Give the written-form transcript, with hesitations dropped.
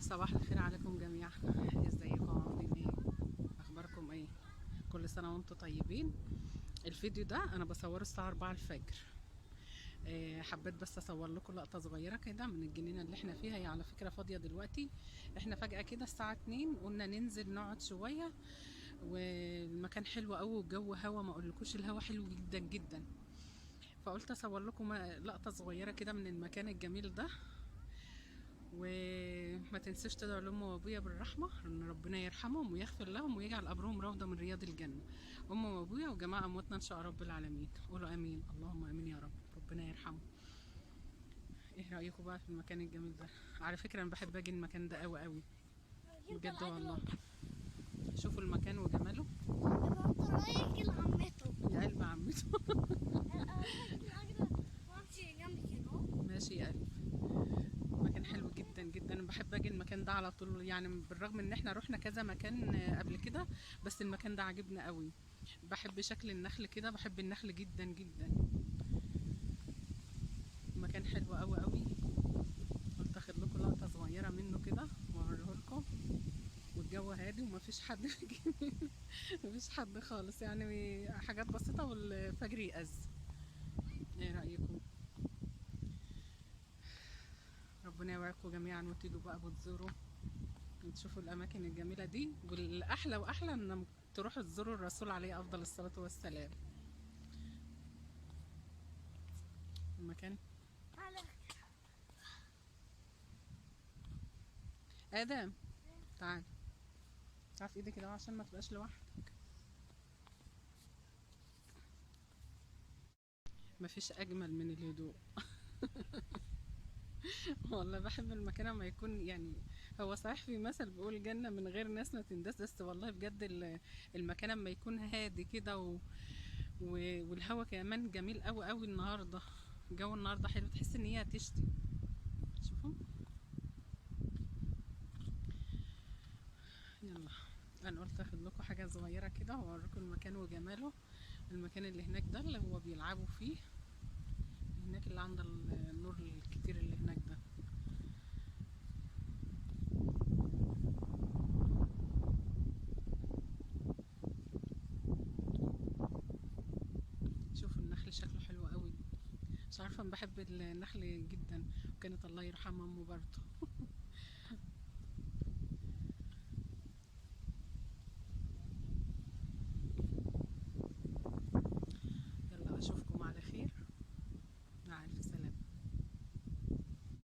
صباح الخير عليكم جميعا. ازيكم عاملين ايه؟ اخباركم ايه؟ كل سنه وانتم طيبين. الفيديو ده انا بصوره الساعه 4 الفجر. حبيت بس اصور لكم لقطه صغيره كده من الجنينه اللي احنا فيها. هي على فكره فاضيه دلوقتي. احنا فجاه كده الساعه 2 قلنا ننزل نقعد شويه، والمكان حلو قوي والجو هوا ما اقولكوش، الهوا حلو جدا جدا. فقلت اصور لكم لقطه صغيره كده من المكان الجميل ده. وما تنسوش تدعوا لأم وأبويا بالرحمة، إن ربنا يرحمهم ويغفر لهم ويجعل قبرهم روضة من رياض الجنة. أم وأبويا وجماعة أمواتنا إن شاء رب العالمين. قولوا آمين، اللهم آمين يا رب، ربنا يرحمه. إيه رأيكم بقى في المكان الجميل ده؟ على فكرة أنا بحب أجي المكان ده أوي أوي بجد والله. شوفوا المكان وجماله. يا قلب عمته. ماشي يا قلب. مكان حلو جدا جدا. انا بحب اجي المكان ده على طول، يعني بالرغم ان احنا رحنا كذا مكان قبل كده، بس المكان ده عجبنا قوي. بحب شكل النخل كده، بحب النخل جدا جدا. مكان حلو قوي قوي. قلت اخد لكم لقطه صغيره منه كده واوريه لكم. والجو هادي ومفيش حد بيجي. مفيش حد خالص، يعني حاجات بسيطه والفجر يأذ. ايه رايكم؟ ربنا يوعدكم جميعا وتيجوا بقى وتزوروا وتشوفوا الاماكن الجميله دي. والاحلى واحلى ان تروحوا تزوروا الرسول عليه افضل الصلاه والسلام. المكان. ادم، تعال. تعال في ايدي كده عشان ما تبقاش لوحدك. مفيش اجمل من الهدوء. والله بحب المكان لما يكون، يعني هو صحيح في مثل بيقول جنة من غير ناس ما تنداس، بس والله بجد المكان لما يكون هادي كده والهوا كمان جميل قوي قوي. النهارده الجو النهارده حلو، تحس ان هي هتشتي. شوفوا. يلا، انا قلت اخد لكم حاجه صغيره كده واوريكم المكان وجماله. المكان اللي هناك ده اللي هو بيلعبوا فيه هناك، اللي عند النور الكتير اللي هناك ده. شوفوا النخل شكله حلو قوي. مش عارفه، انا بحب النخل جدا، وكانت الله يرحمها امه برضه.